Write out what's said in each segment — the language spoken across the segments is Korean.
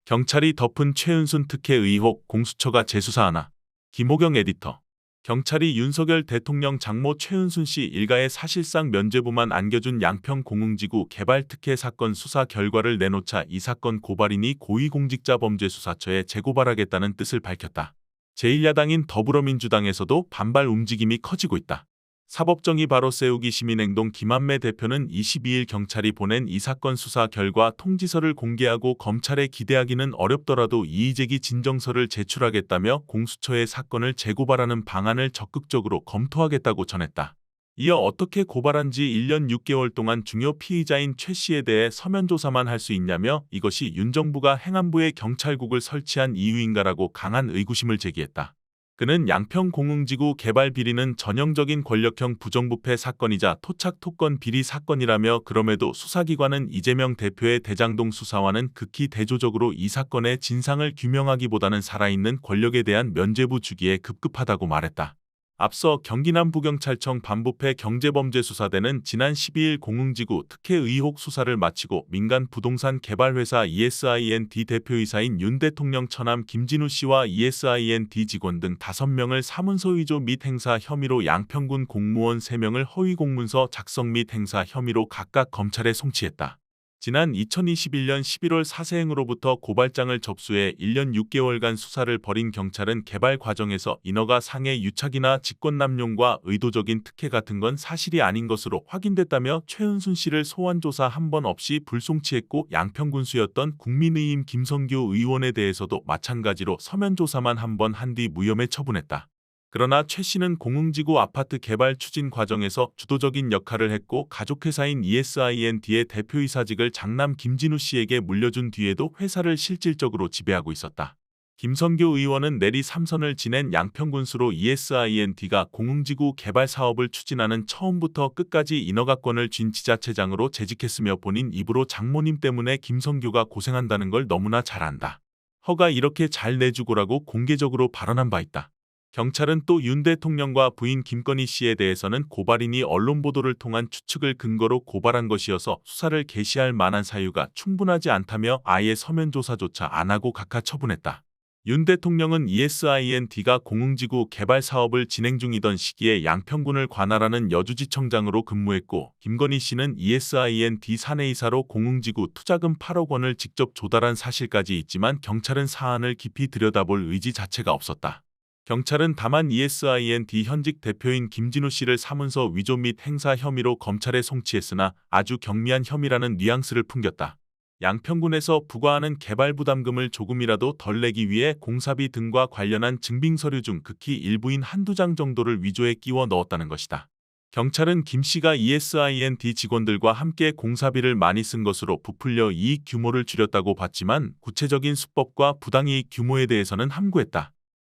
경찰이 덮은 최은순 특혜 의혹 공수처가 재수사하나. 김호경 에디터. 경찰이 윤석열 대통령 장모 최은순 씨 일가의 사실상 면죄부만 안겨준 양평공흥지구 개발 특혜 사건 수사 결과를 내놓자 이 사건 고발인이 고위공직자범죄수사처에 재고발하겠다는 뜻을 밝혔다. 제1야당인 더불어민주당에서도 반발 움직임이 커지고 있다. 사법정의 바로 세우기 시민행동 김한매 대표는 22일 경찰이 보낸 이 사건 수사 결과 통지서를 공개하고 검찰에 기대하기는 어렵더라도 이의제기 진정서를 제출하겠다며 공수처에 사건을 재고발하는 방안을 적극적으로 검토하겠다고 전했다. 이어 어떻게 고발한 지 1년 6개월 동안 중요 피의자인 최 씨에 대해 서면 조사만 할 수 있냐며 이것이 윤 정부가 행안부에 경찰국을 설치한 이유인가라고 강한 의구심을 제기했다. 그는 양평공흥지구 개발 비리는 전형적인 권력형 부정부패 사건이자 토착 토건 비리 사건이라며 그럼에도 수사기관은 이재명 대표의 대장동 수사와는 극히 대조적으로 이 사건의 진상을 규명하기보다는 살아있는 권력에 대한 면죄부 주기에 급급하다고 말했다. 앞서 경기 남부경찰청 반부패 경제범죄수사대는 지난 12일 공흥지구 특혜 의혹 수사를 마치고 민간 부동산 개발회사 ESIND 대표이사인 윤 대통령 처남 김진우 씨와 ESIND 직원 등 5명을 사문서 위조 및 행사 혐의로 양평군 공무원 3명을 허위공문서 작성 및 행사 혐의로 각각 검찰에 송치했다. 지난 2021년 11월 사세행으로부터 고발장을 접수해 1년 6개월간 수사를 벌인 경찰은 개발 과정에서 인허가 상해 유착이나 직권남용과 의도적인 특혜 같은 건 사실이 아닌 것으로 확인됐다며 최은순 씨를 소환조사 한 번 없이 불송치했고 양평군수였던 국민의힘 김성규 의원에 대해서도 마찬가지로 서면조사만 한 번 한 뒤 무혐의 처분했다. 그러나 최 씨는 공흥지구 아파트 개발 추진 과정에서 주도적인 역할을 했고 가족회사인 ESIND의 대표이사직을 장남 김진우 씨에게 물려준 뒤에도 회사를 실질적으로 지배하고 있었다. 김성규 의원은 내리 3선을 지낸 양평군수로 ESIND가 공흥지구 개발 사업을 추진하는 처음부터 끝까지 인허가권을 쥔 지자체장으로 재직했으며 본인 입으로 장모님 때문에 김성규가 고생한다는 걸 너무나 잘 안다. 허가 이렇게 잘 내주고라고 공개적으로 발언한 바 있다. 경찰은 또 윤 대통령과 부인 김건희 씨에 대해서는 고발인이 언론 보도를 통한 추측을 근거로 고발한 것이어서 수사를 개시할 만한 사유가 충분하지 않다며 아예 서면 조사조차 안 하고 각하 처분했다. 윤 대통령은 ESIND가 공흥지구 개발 사업을 진행 중이던 시기에 양평군을 관할하는 여주지청장으로 근무했고 김건희 씨는 ESIND 사내이사로 공흥지구 투자금 8억 원을 직접 조달한 사실까지 있지만 경찰은 사안을 깊이 들여다볼 의지 자체가 없었다. 경찰은 다만 ESIND 현직 대표인 김진우 씨를 사문서 위조 및 행사 혐의로 검찰에 송치했으나 아주 경미한 혐의라는 뉘앙스를 풍겼다. 양평군에서 부과하는 개발 부담금을 조금이라도 덜 내기 위해 공사비 등과 관련한 증빙서류 중 극히 일부인 한두 장 정도를 위조에 끼워 넣었다는 것이다. 경찰은 김 씨가 ESIND 직원들과 함께 공사비를 많이 쓴 것으로 부풀려 이익 규모를 줄였다고 봤지만 구체적인 수법과 부당이익 규모에 대해서는 함구했다.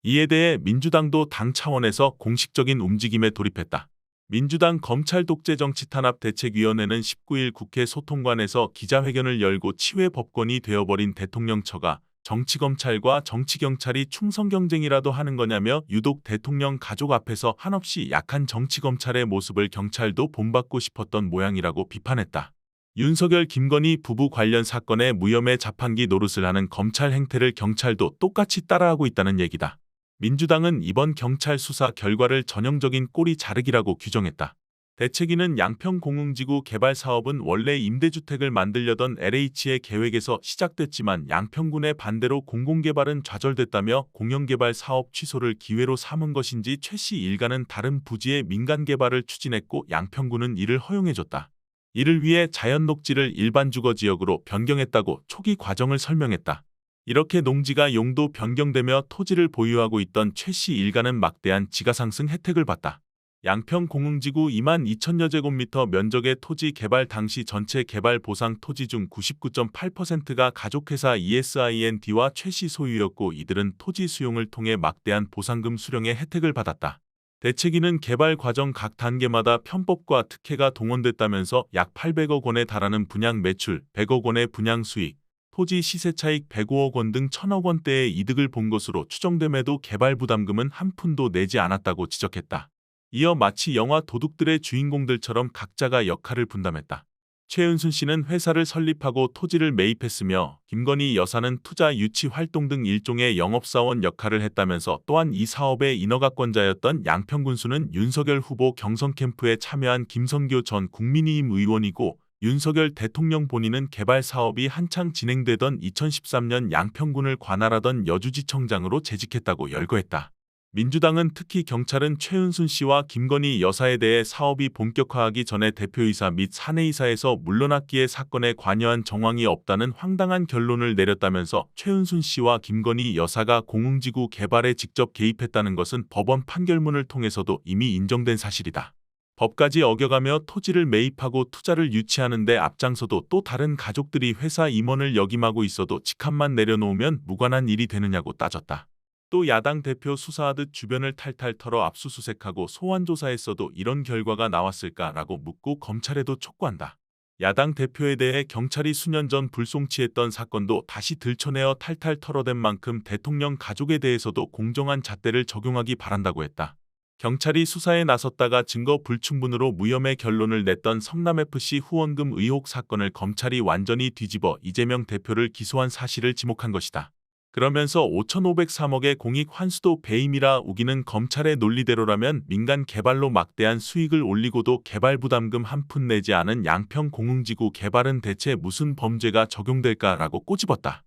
이에 대해 민주당도 당 차원에서 공식적인 움직임에 돌입했다. 민주당 검찰독재정치탄압대책위원회는 19일 국회 소통관에서 기자회견을 열고 치외 법권이 되어버린 대통령 처가 정치검찰과 정치경찰이 충성경쟁이라도 하는 거냐며 유독 대통령 가족 앞에서 한없이 약한 정치검찰의 모습을 경찰도 본받고 싶었던 모양이라고 비판했다. 윤석열 김건희 부부 관련 사건의 무혐의 자판기 노릇을 하는 검찰 행태를 경찰도 똑같이 따라하고 있다는 얘기다. 민주당은 이번 경찰 수사 결과를 전형적인 꼬리 자르기라고 규정했다. 대책위는 양평공흥지구 개발 사업은 원래 임대주택을 만들려던 LH의 계획에서 시작됐지만 양평군의 반대로 공공개발은 좌절됐다며 공영개발 사업 취소를 기회로 삼은 것인지 최 씨 일가는 다른 부지의 민간개발을 추진했고 양평군은 이를 허용해줬다. 이를 위해 자연녹지를 일반 주거지역으로 변경했다고 초기 과정을 설명했다. 이렇게 농지가 용도 변경되며 토지를 보유하고 있던 최 씨 일가는 막대한 지가상승 혜택을 받다. 양평 공흥지구 22,000여 제곱미터 면적의 토지 개발 당시 전체 개발 보상 토지 중 99.8%가 가족회사 ESIND와 최 씨 소유였고 이들은 토지 수용을 통해 막대한 보상금 수령의 혜택을 받았다. 대책위는 개발 과정 각 단계마다 편법과 특혜가 동원됐다면서 약 800억 원에 달하는 분양 매출, 100억 원의 분양 수익, 토지 시세 차익 105억 원 등 1,000억 원대의 이득을 본 것으로 추정됨에도 개발 부담금은 한 푼도 내지 않았다고 지적했다. 이어 마치 영화 도둑들의 주인공들처럼 각자가 역할을 분담했다. 최은순 씨는 회사를 설립하고 토지를 매입했으며 김건희 여사는 투자 유치 활동 등 일종의 영업사원 역할을 했다면서 또한 이 사업의 인허가권자였던 양평군수는 윤석열 후보 경선 캠프에 참여한 김성교 전 국민의힘 의원이고 윤석열 대통령 본인은 개발 사업이 한창 진행되던 2013년 양평군을 관할하던 여주지청장으로 재직했다고 열거했다. 민주당은 특히 경찰은 최은순 씨와 김건희 여사에 대해 사업이 본격화하기 전에 대표이사 및 사내이사에서 물러났기에 사건에 관여한 정황이 없다는 황당한 결론을 내렸다면서 최은순 씨와 김건희 여사가 공흥지구 개발에 직접 개입했다는 것은 법원 판결문을 통해서도 이미 인정된 사실이다. 법까지 어겨가며 토지를 매입하고 투자를 유치하는 데 앞장서도 또 다른 가족들이 회사 임원을 역임하고 있어도 직함만 내려놓으면 무관한 일이 되느냐고 따졌다. 또 야당 대표 수사하듯 주변을 탈탈 털어 압수수색하고 소환조사했어도 이런 결과가 나왔을까라고 묻고 검찰에도 촉구한다. 야당 대표에 대해 경찰이 수년 전 불송치했던 사건도 다시 들춰내어 탈탈 털어댄 만큼 대통령 가족에 대해서도 공정한 잣대를 적용하기 바란다고 했다. 경찰이 수사에 나섰다가 증거 불충분으로 무혐의 결론을 냈던 성남FC 후원금 의혹 사건을 검찰이 완전히 뒤집어 이재명 대표를 기소한 사실을 지목한 것이다. 그러면서 5,503억의 공익 환수도 배임이라 우기는 검찰의 논리대로라면 민간 개발로 막대한 수익을 올리고도 개발 부담금 한 푼 내지 않은 양평 공흥지구 개발은 대체 무슨 범죄가 적용될까라고 꼬집었다.